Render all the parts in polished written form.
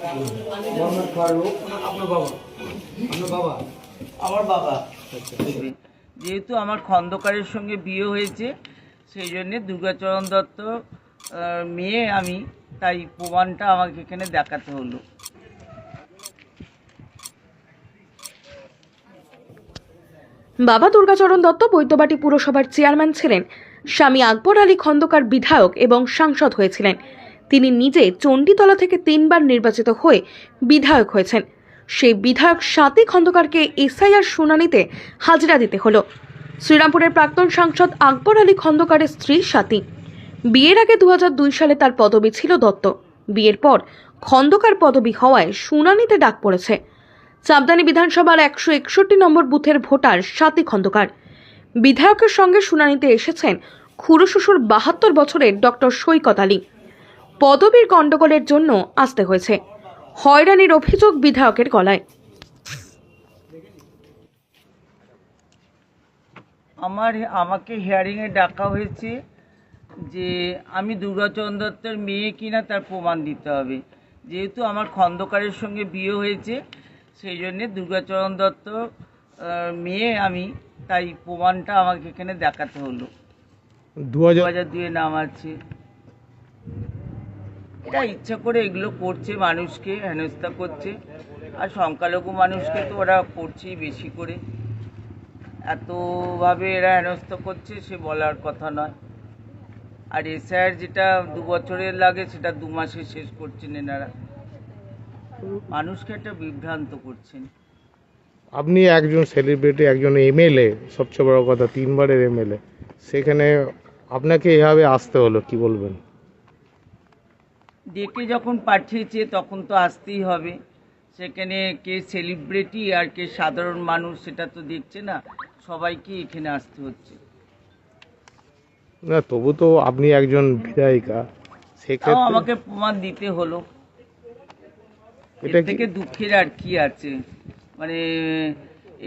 মোহাম্মদ ফারুক। আপনার বাবা? আপনার বাবা? আমার বাবা। যেহেতু আমার খন্দকারের সঙ্গে বিয়ে হয়েছে, সেই জন্যে দুর্গাচরণ দত্ত মেয়ে আমি, তাই প্রমাণটা আমাকে এখানে দেখাতে হলো। বাবা দুর্গাচরণ দত্ত বৈদ্যবাটি পুরসভার চেয়ারম্যান ছিলেন। স্বামী আকবর আলী খন্দকার বিধায়ক এবং সাংসদ হয়েছিলেন। তিনি নিজে চণ্ডীতলা থেকে 3 বার নির্বাচিত হয়ে বিধায়ক হয়েছেন। সেই বিধায়ক স্বাতী খন্দকারকে এসআইআর শুনানিতে হাজিরা দিতে হলো। শ্রীরামপুরের প্রাক্তন সাংসদ আকবর আলী খন্দকারের স্ত্রী স্বাতী। বিয়ের আগে 2002 সালে তার পদবি ছিল দত্ত। বিয়ের পর খন্দকার পদবি হওয়ায় শুনানিতে ডাক পড়েছে। চাপদানি বিধানসভার 161 নম্বর বুথের ভোটার স্বাতী খন্দকার। বিধায়কের সঙ্গে শুনানিতে এসেছেন খুড়োশ্বশুর 72 বছরের ডক্টর সৈকত আলী। পদবীর গণ্ডগোলের জন্য আসতে হয়েছে। হয়রানির অভিযোগ বিধায়কের গলায়। আমাকে হিয়ারিংয়ে ডাকা হয়েছে যে আমি দুর্গাচরণ দত্তের মেয়ে কিনা তার প্রমাণ দিতে হবে। যেহেতু আমার খন্দকারের সঙ্গে বিয়ে হয়েছে, সেই জন্যে দুর্গাচরণ দত্ত মেয়ে আমি, তাই প্রমাণটা আমাকে এখানে দেখাতে হলো। 2002 নাম আছে। এটা ইচ্ছা করে এগুলো করছে, মানুষকে হেনস্থা করছে। আর সংখ্যালঘু মানুষকে তো ওরা করছেই বেশি করে। এতভাবে এরা হেনস্থা করছে সে বলার কথা নয়। আর এসআইআর যেটা 2 বছরের লাগে সেটা 2 মাসে শেষ করছেন এনারা। মানুষকে একটা বিভ্রান্ত করছেন। আপনি একজন সেলিব্রিটি, একজন এমএলএ, সবচেয়ে বড় কথা 3 বারের এমএলএ, সেখানে আপনাকে এভাবে আসতে হলো, কি বলবেন? ডেকে যখন পাঠিয়েছে তখন তো আসতেই হবে। সেখানে কে সেলিব্রিটি আর কে সাধারণ মানুষ সেটা তো দেখছে না, সবাইকে এখানে আসতে হচ্ছে। না, তবু তো আপনি একজন বিধায়িকা, সেক্ষেত্রে আমাকে প্রমাণ দিতে হলো। এটা এর থেকে দুঃখের আর কি আছে? মানে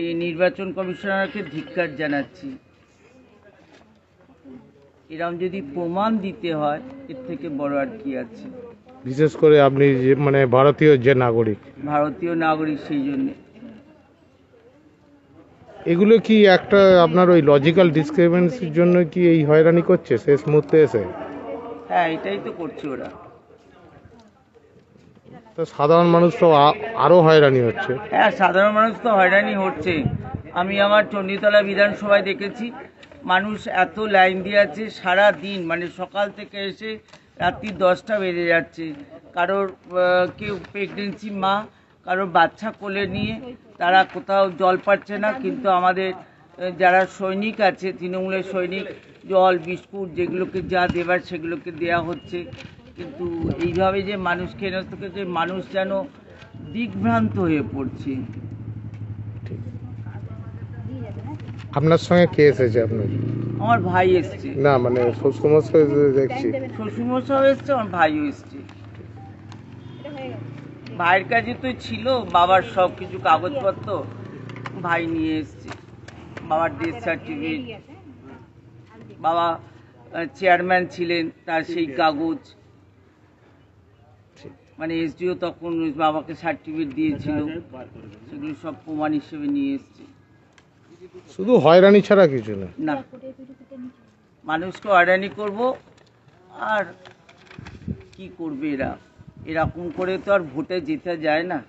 এই নির্বাচন কমিশনারকে ধিক্কার জানাচ্ছি। এরকম যদি প্রমাণ দিতে হয় এর থেকে বড় আর কি আছে? বিশেষ করে আপনি যে ভারতীয় যে নাগরিক, ভারতীয় নাগরিক, সেই জন্যে। এগুলো কি একটা আপনার ওই লজিক্যাল ডিসক্রিপেন্সির জন্য কি এই হয়রানি করছে শেষ মুহূর্তে এসে? হ্যাঁ, এটাই তো করছে ওরা। তো সাধারণ মানুষ তো আরো হয়রানি হচ্ছে। হ্যাঁ, সাধারণ মানুষ তো হয়রানি হচ্ছে। আমি আমার চণ্ডীতলা বিধানসভায় দেখেছি মানুষ এত লাইন দিয়ে আছে সারা দিন, মানে সকাল থেকে এসে রাত্রি 10টা বেজে যাচ্ছে। কারোর কেউ প্রেগনেন্সি মা, কারোর বাচ্চা কোলে নিয়ে তারা কোথাও জল পাচ্ছে না, কিন্তু আমাদের যারা সৈনিক আছে, তৃণমূলের সৈনিক, জল বিস্কুট যেগুলোকে যা দেবার সেগুলোকে দেয়া হচ্ছে। কিন্তু এইভাবে যে মানুষকে হেনস্থা করছে, মানুষ যেন দিগ্ভ্রান্ত হয়ে পড়ছে। আপনার সঙ্গে কে এসেছে আপনার? আমার ভাই এসছে। না, শ্বশুরমশাই দেখছি। শ্বশুরমশাও এসছে, আমার ভাইও এসছে। ভাইয়ের কাছে তো ছিল বাবার সব কিছু কাগজপত্র, ভাই নিয়ে এসছে। বাবার ডেথ সার্টিফিকেট, বাবা চেয়ারম্যান ছিলেন তার সেই কাগজ, মানে এসডিও তখন বাবাকে সার্টিফিকেট দিয়েছিল, সেগুলো সব প্রমাণ হিসেবে নিয়ে এসছে। শুধু হয়রানি ছাড়া কিছু না। না, মানুষকে হয়রানি করব আর কি করবে এরা? এরকম করে তো আর ভোটে যেতে যায় না।